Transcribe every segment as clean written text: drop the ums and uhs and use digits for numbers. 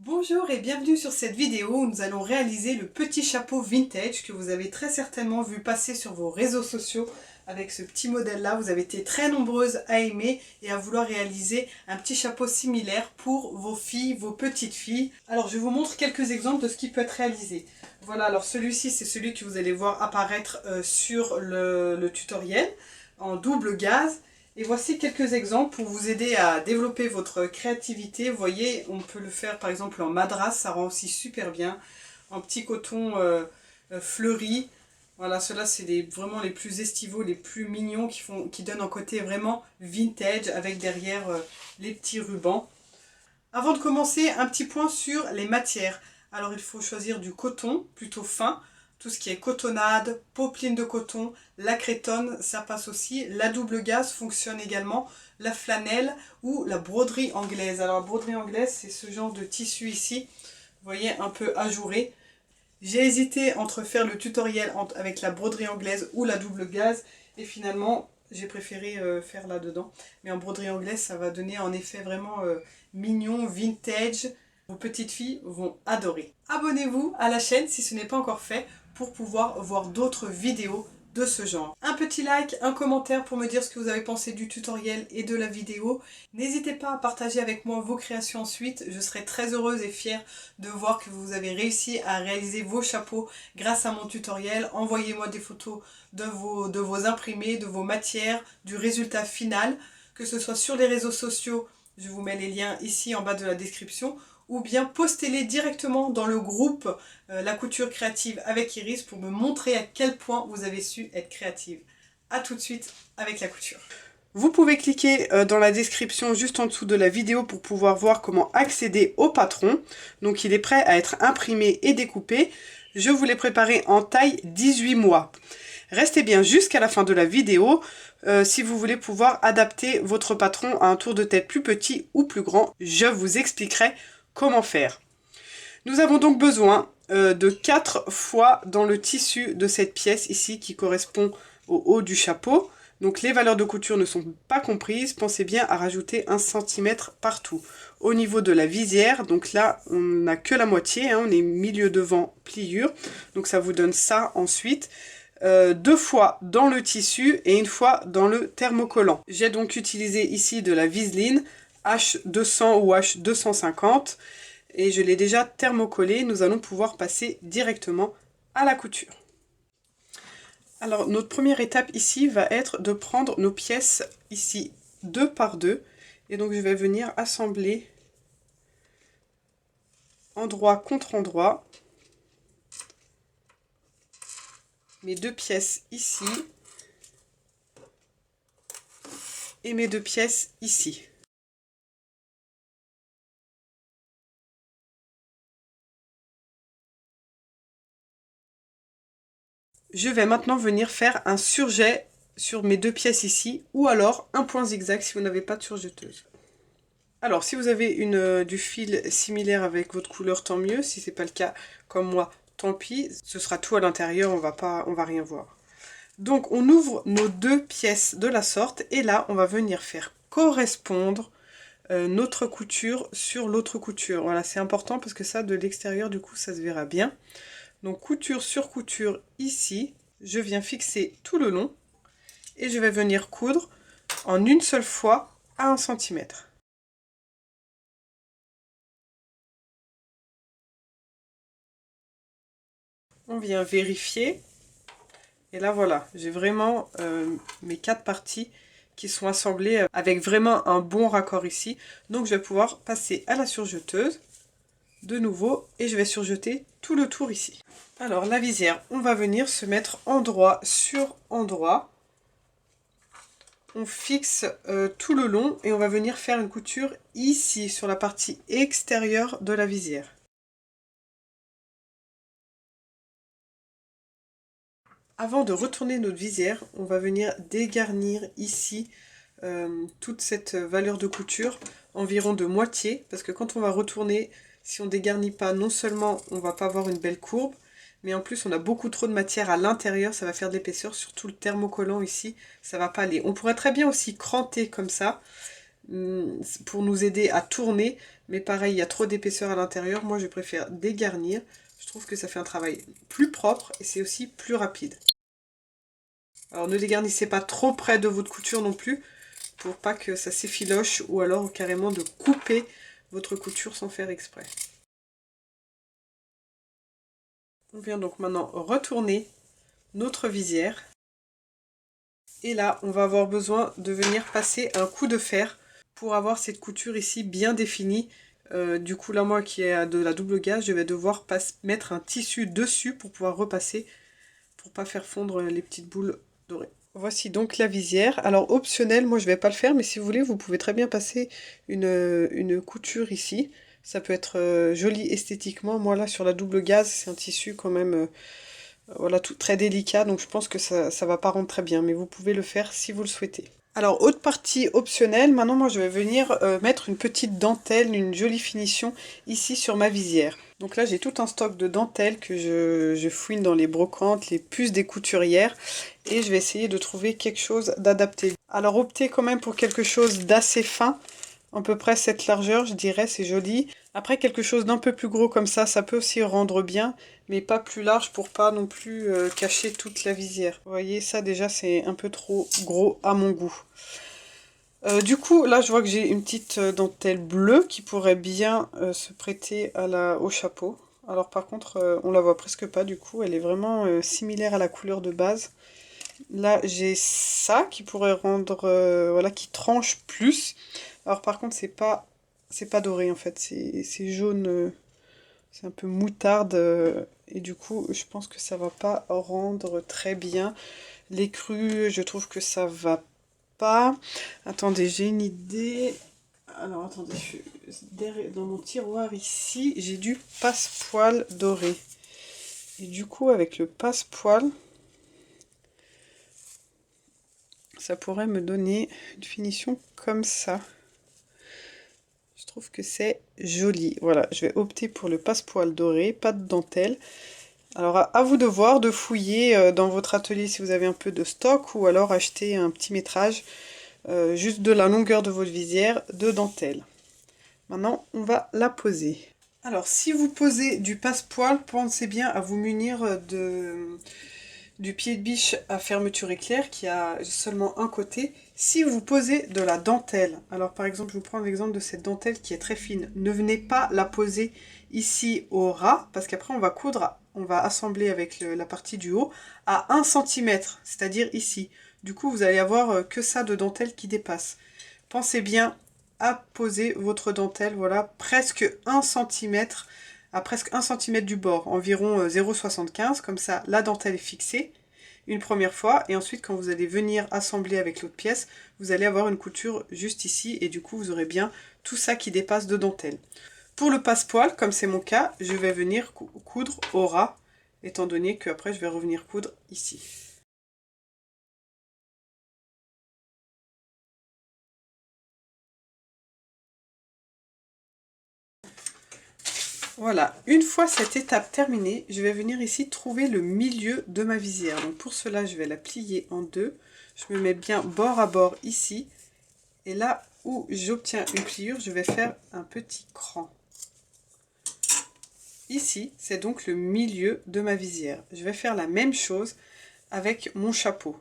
Bonjour et bienvenue sur cette vidéo où nous allons réaliser le petit chapeau vintage que vous avez très certainement vu passer sur vos réseaux sociaux avec ce petit modèle là. Vous avez été très nombreuses à aimer et à vouloir réaliser un petit chapeau similaire pour vos filles, vos petites filles. Alors je vous montre quelques exemples de ce qui peut être réalisé. Voilà, alors celui-ci c'est celui que vous allez voir apparaître sur le tutoriel en double gaze. Et voici quelques exemples pour vous aider à développer votre créativité. Vous voyez, on peut le faire par exemple en madras, ça rend aussi super bien. En petit coton fleuri. Voilà, ceux-là c'est vraiment les plus estivaux, les plus mignons qui donnent un côté vraiment vintage avec derrière les petits rubans. Avant de commencer, un petit point sur les matières. Alors il faut choisir du coton plutôt fin, tout ce qui est cotonnade, popeline de coton, la crétonne, ça passe aussi. La double gaze fonctionne également, la flanelle ou la broderie anglaise. Alors la broderie anglaise, c'est ce genre de tissu ici, vous voyez, un peu ajouré. J'ai hésité entre faire le tutoriel avec la broderie anglaise ou la double gaze et finalement j'ai préféré faire là-dedans. Mais en broderie anglaise, ça va donner un effet vraiment mignon, vintage. Vos petites filles vont adorer. Abonnez-vous à la chaîne si ce n'est pas encore fait pour pouvoir voir d'autres vidéos de ce genre. Un petit like, un commentaire pour me dire ce que vous avez pensé du tutoriel et de la vidéo. N'hésitez pas à partager avec moi vos créations ensuite. Je serai très heureuse et fière de voir que vous avez réussi à réaliser vos chapeaux grâce à mon tutoriel. Envoyez-moi des photos de vos imprimés, de vos matières, du résultat final, que ce soit sur les réseaux sociaux, je vous mets les liens ici en bas de la description, ou bien postez-les directement dans le groupe La Couture Créative avec Iris pour me montrer à quel point vous avez su être créative. A tout de suite avec la couture. Vous pouvez cliquer dans la description juste en dessous de la vidéo pour pouvoir voir comment accéder au patron. Donc il est prêt à être imprimé et découpé. Je vous l'ai préparé en taille 18 mois. Restez bien jusqu'à la fin de la vidéo si vous voulez pouvoir adapter votre patron à un tour de tête plus petit ou plus grand. Je vous expliquerai comment faire. Nous avons donc besoin de 4 fois dans le tissu de cette pièce ici qui correspond au haut du chapeau. Donc les valeurs de couture ne sont pas comprises, pensez bien à rajouter 1 cm partout. Au niveau de la visière, donc là on n'a que la moitié, hein, on est milieu devant pliure, donc ça vous donne ça ensuite. 2 fois dans le tissu et 1 fois dans le thermocollant. J'ai donc utilisé ici de la Viseline H200 ou H250 et je l'ai déjà thermocollé. Nous allons pouvoir passer directement à la couture. Alors notre première étape ici va être de prendre nos pièces ici 2 par 2 et donc je vais venir assembler endroit contre endroit mes 2 pièces ici et mes 2 pièces ici. Je vais maintenant venir faire un surjet sur mes 2 pièces ici, ou alors un point zigzag si vous n'avez pas de surjeteuse. Alors, si vous avez du fil similaire avec votre couleur, tant mieux. Si ce n'est pas le cas, comme moi, tant pis. Ce sera tout à l'intérieur, on va rien voir. Donc, on ouvre nos 2 pièces de la sorte, et là, on va venir faire correspondre notre couture sur l'autre couture. Voilà, c'est important parce que ça, de l'extérieur, du coup, ça se verra bien. Donc couture sur couture ici, je viens fixer tout le long et je vais venir coudre en une seule fois à 1 cm. On vient vérifier et là voilà, j'ai vraiment mes 4 parties qui sont assemblées avec vraiment un bon raccord ici. Donc je vais pouvoir passer à la surjeteuse de nouveau et je vais surjeter tout le tour ici. Alors la visière, on va venir se mettre endroit sur endroit. On fixe tout le long et on va venir faire une couture ici sur la partie extérieure de la visière. Avant de retourner notre visière, on va venir dégarnir ici toute cette valeur de couture, environ de moitié, parce que quand on va retourner, si on ne dégarnit pas, non seulement on ne va pas avoir une belle courbe, mais en plus on a beaucoup trop de matière à l'intérieur, ça va faire de l'épaisseur, surtout le thermocollant ici, ça va pas aller. On pourrait très bien aussi cranter comme ça, pour nous aider à tourner, Mais pareil, il y a trop d'épaisseur à l'intérieur. Moi, je préfère dégarnir. Je trouve que ça fait un travail plus propre et c'est aussi plus rapide. Alors ne dégarnissez pas trop près de votre couture non plus, pour pas que ça s'effiloche ou alors carrément de couper votre couture sans faire exprès. On vient donc maintenant retourner notre visière. Et là, on va avoir besoin de venir passer un coup de fer pour avoir cette couture ici bien définie. Du coup, là, moi qui ai de la double gaze, je vais devoir mettre un tissu dessus pour pouvoir repasser, pour pas faire fondre les petites boules dorées. Voici donc la visière. Alors optionnel, moi je vais pas le faire, mais si vous voulez, vous pouvez très bien passer une couture ici. Ça peut être joli esthétiquement. Moi là, sur la double gaze, c'est un tissu quand même... voilà, tout très délicat, donc je pense que ça va pas rendre très bien, mais vous pouvez le faire si vous le souhaitez. Alors, autre partie optionnelle, maintenant moi je vais venir mettre une petite dentelle, une jolie finition ici sur ma visière. Donc là j'ai tout un stock de dentelles que je fouine dans les brocantes, les puces des couturières, et je vais essayer de trouver quelque chose d'adapté. Alors optez quand même pour quelque chose d'assez fin, à peu près cette largeur, je dirais, c'est joli. Après, quelque chose d'un peu plus gros comme ça peut aussi rendre bien, mais pas plus large pour pas non plus cacher toute la visière. Vous voyez, ça déjà, c'est un peu trop gros à mon goût. Du coup, là, je vois que j'ai une petite dentelle bleue qui pourrait bien se prêter au chapeau. Alors par contre, on la voit presque pas du coup, elle est vraiment similaire à la couleur de base. Là, j'ai ça qui pourrait rendre, voilà, qui tranche plus. Alors par contre, c'est pas doré en fait, c'est jaune, c'est un peu moutarde. Et du coup, je pense que ça va pas rendre très bien. Les crus, je trouve que ça va pas. Attendez, j'ai une idée. Alors attendez, dans mon tiroir ici, j'ai du passepoil doré. Et du coup, avec le passepoil, ça pourrait me donner une finition comme ça. Je trouve que c'est joli. Voilà, je vais opter pour le passepoil doré, pas de dentelle. Alors à vous de voir, de fouiller dans votre atelier si vous avez un peu de stock, ou alors acheter un petit métrage, juste de la longueur de votre visière, de dentelle. Maintenant, on va la poser. Alors si vous posez du passepoil, pensez bien à vous munir du pied de biche à fermeture éclair qui a seulement un côté. Si vous posez de la dentelle, alors par exemple je vous prends l'exemple de cette dentelle qui est très fine, ne venez pas la poser ici au ras, parce qu'après on va coudre, on va assembler avec la partie du haut à 1 cm, c'est-à-dire ici. Du coup vous allez avoir que ça de dentelle qui dépasse. Pensez bien à poser votre dentelle, voilà, presque 1 cm, à presque 1 cm du bord, environ 0,75, comme ça la dentelle est fixée une première fois, et ensuite quand vous allez venir assembler avec l'autre pièce, vous allez avoir une couture juste ici, et du coup vous aurez bien tout ça qui dépasse de dentelle. Pour le passepoil, comme c'est mon cas, je vais venir coudre au ras, étant donné que après je vais revenir coudre ici. Voilà, une fois cette étape terminée, je vais venir ici trouver le milieu de ma visière. Donc pour cela, je vais la plier en deux. Je me mets bien bord à bord ici. Et là où j'obtiens une pliure, je vais faire un petit cran. Ici, c'est donc le milieu de ma visière. Je vais faire la même chose avec mon chapeau.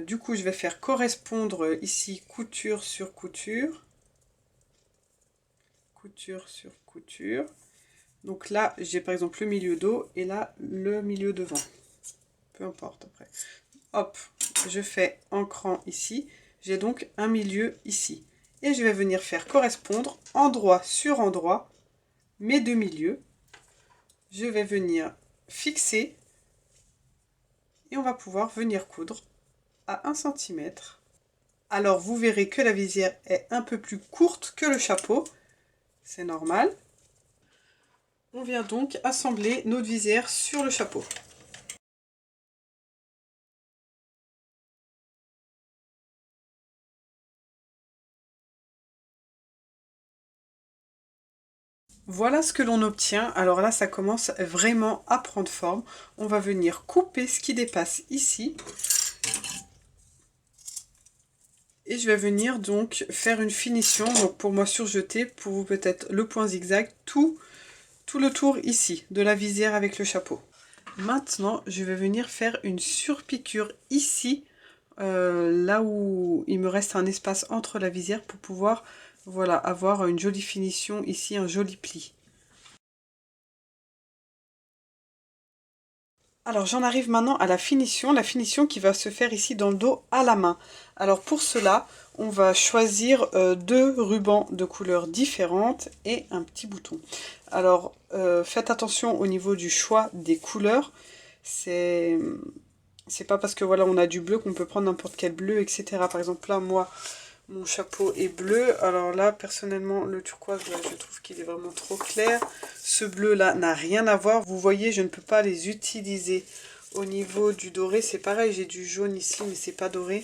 Du coup, je vais faire correspondre ici couture sur couture. Couture sur couture. Donc là, j'ai par exemple le milieu dos et là, le milieu devant. Peu importe après. Hop, je fais un cran ici. J'ai donc un milieu ici. Et je vais venir faire correspondre endroit sur endroit mes deux milieux. Je vais venir fixer et on va pouvoir venir coudre à 1 cm. Alors vous verrez que la visière est un peu plus courte que le chapeau. C'est normal. On vient donc assembler notre visière sur le chapeau. Voilà ce que l'on obtient. Alors là, ça commence vraiment à prendre forme. On va venir couper ce qui dépasse ici. Et je vais venir donc faire une finition, donc pour moi surjeter, pour vous peut-être le point zigzag, tout le tour ici, de la visière avec le chapeau. Maintenant, je vais venir faire une surpiqûre ici, là où il me reste un espace entre la visière pour pouvoir, voilà, avoir une jolie finition ici, un joli pli. Alors j'en arrive maintenant à la finition qui va se faire ici dans le dos à la main. Alors pour cela, on va choisir deux rubans de couleurs différentes et un petit bouton. Alors faites attention au niveau du choix des couleurs. C'est pas parce que voilà on a du bleu qu'on peut prendre n'importe quel bleu, etc. Par exemple là, moi, mon chapeau est bleu. Alors là, personnellement, le turquoise, là, je trouve qu'il est vraiment trop clair. Ce bleu-là n'a rien à voir. Vous voyez, je ne peux pas les utiliser. Au niveau du doré, c'est pareil. J'ai du jaune ici, mais c'est pas doré.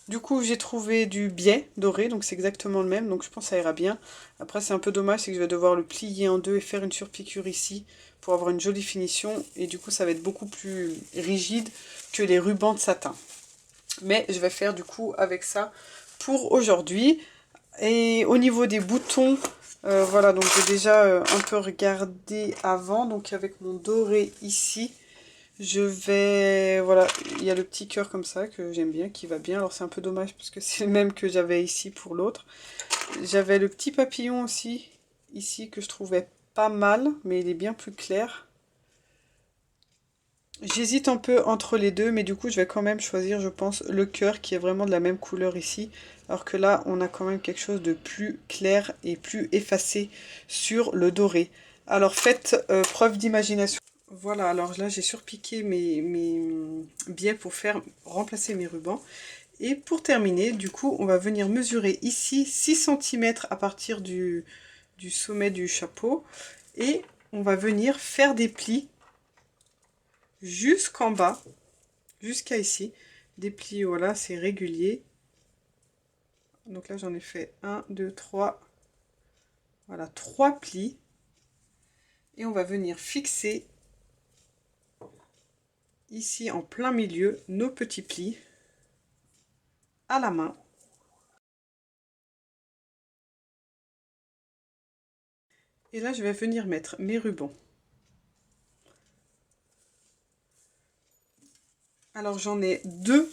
Du coup, j'ai trouvé du biais doré, donc c'est exactement le même. Donc je pense que ça ira bien. Après, c'est un peu dommage, c'est que je vais devoir le plier en deux et faire une surpiqûre ici pour avoir une jolie finition. Et du coup, ça va être beaucoup plus rigide que les rubans de satin. Mais je vais faire du coup avec ça pour aujourd'hui. Et au niveau des boutons, voilà, donc j'ai déjà un peu regardé avant. Donc avec mon doré ici, je vais, voilà, il y a le petit cœur comme ça que j'aime bien, qui va bien. Alors c'est un peu dommage parce que c'est le même que j'avais ici pour l'autre. J'avais le petit papillon aussi, ici, que je trouvais pas mal, mais il est bien plus clair. J'hésite un peu entre les deux, mais du coup, je vais quand même choisir, je pense, le cœur qui est vraiment de la même couleur ici. Alors que là, on a quand même quelque chose de plus clair et plus effacé sur le doré. Alors, faites preuve d'imagination. Voilà, alors là, j'ai surpiqué mes biais pour faire remplacer mes rubans. Et pour terminer, du coup, on va venir mesurer ici 6 cm à partir du sommet du chapeau. Et on va venir faire des plis jusqu'en bas, jusqu'à ici. Des plis, voilà, c'est régulier. Donc là, j'en ai fait 1, 2, 3. Voilà, 3 plis. Et on va venir fixer ici en plein milieu nos petits plis à la main. Et là, je vais venir mettre mes rubans. Alors, j'en ai deux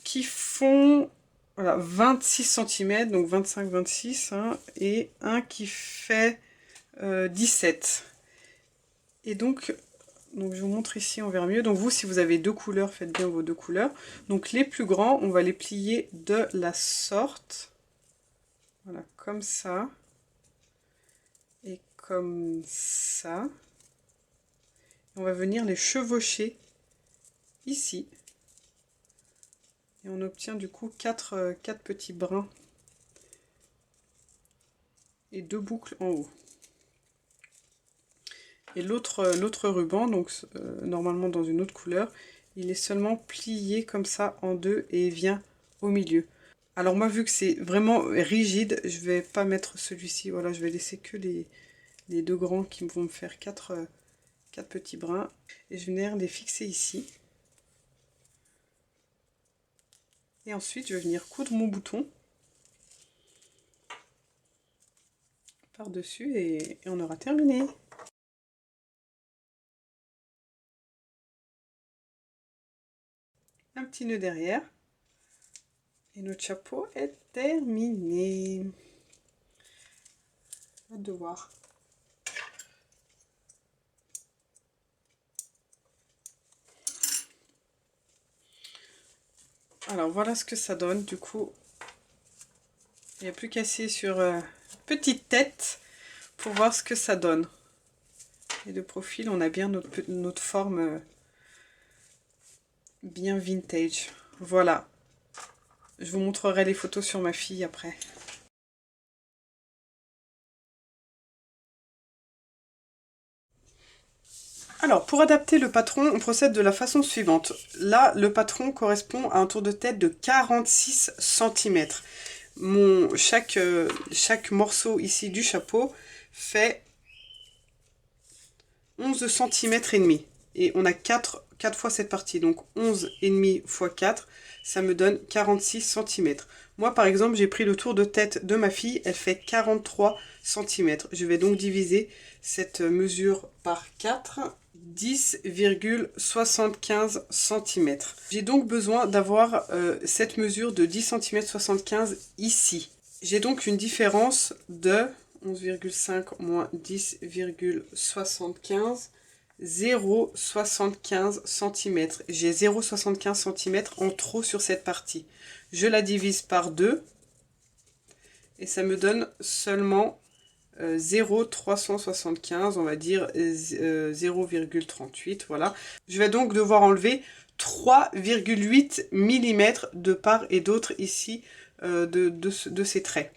qui font voilà, 26 cm, donc 25-26, hein, et un qui fait 17. Et donc, je vous montre ici, on verra mieux. Donc vous, si vous avez deux couleurs, faites bien vos deux couleurs. Donc les plus grands, on va les plier de la sorte. Voilà, comme ça. Et comme ça. On va venir les chevaucher ici. Et on obtient du coup 4 petits brins. Et 2 boucles en haut. Et l'autre ruban, donc normalement dans une autre couleur, il est seulement plié comme ça en deux et il vient au milieu. Alors moi, vu que c'est vraiment rigide, je vais pas mettre celui-ci. Voilà, je vais laisser que les deux grands qui vont me faire 4 petits brins. Et je vais venir les fixer ici. Et ensuite, je vais venir coudre mon bouton par-dessus et on aura terminé. Un petit nœud derrière. Et notre chapeau est terminé. Hâte de voir. Alors voilà ce que ça donne. Du coup, il n'y a plus qu'à essayer sur petite tête pour voir ce que ça donne. Et de profil, on a bien notre forme bien vintage. Voilà. Je vous montrerai les photos sur ma fille après. Alors, pour adapter le patron, on procède de la façon suivante. Là, le patron correspond à un tour de tête de 46 cm. Chaque morceau ici du chapeau fait 11 cm et demi. et on a 4 fois cette partie, donc 11,5 x 4, ça me donne 46 cm. Moi par exemple j'ai pris le tour de tête de ma fille, elle fait 43 cm. Je vais donc diviser cette mesure par 4, 10,75 cm. J'ai donc besoin d'avoir cette mesure de 10 cm 75 ici. J'ai donc une différence de 11,5 moins 10,75, 0,75 cm. J'ai 0,75 cm en trop sur cette partie. Je la divise par 2 et ça me donne seulement 0,375, on va dire 0,38, voilà. Je vais donc devoir enlever 3,8 mm de part et d'autre ici de ces traits.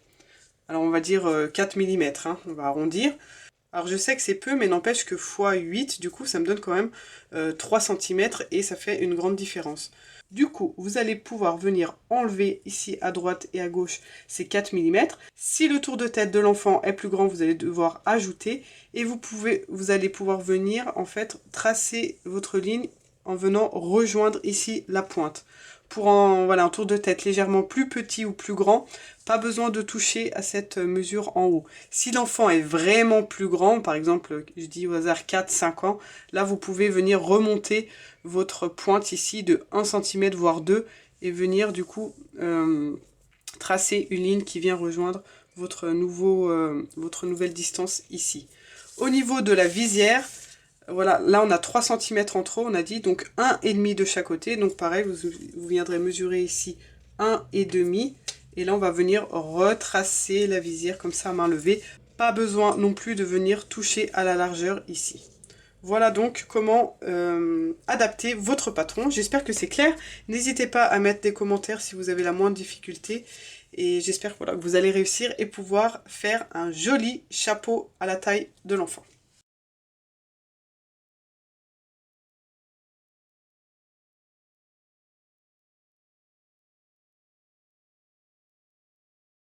Alors on va dire 4 mm, hein, on va arrondir. Alors je sais que c'est peu, mais n'empêche que x 8, du coup ça me donne quand même 3 cm et ça fait une grande différence. Du coup, vous allez pouvoir venir enlever ici à droite et à gauche ces 4 mm. Si le tour de tête de l'enfant est plus grand, vous allez devoir ajouter et vous allez pouvoir venir en fait tracer votre ligne en venant rejoindre ici la pointe. Pour un tour de tête légèrement plus petit ou plus grand, pas besoin de toucher à cette mesure en haut. Si l'enfant est vraiment plus grand, par exemple, je dis au hasard 4-5 ans, là vous pouvez venir remonter votre pointe ici de 1 cm voire 2 et venir du coup tracer une ligne qui vient rejoindre votre nouvelle distance ici. Au niveau de la visière, voilà, là on a 3 cm en trop, on a dit, donc 1,5 de chaque côté. Donc pareil, vous viendrez mesurer ici 1,5. Et là on va venir retracer la visière comme ça à main levée. Pas besoin non plus de venir toucher à la largeur ici. Voilà donc comment adapter votre patron. J'espère que c'est clair. N'hésitez pas à mettre des commentaires si vous avez la moindre difficulté. Et j'espère que vous allez réussir et pouvoir faire un joli chapeau à la taille de l'enfant.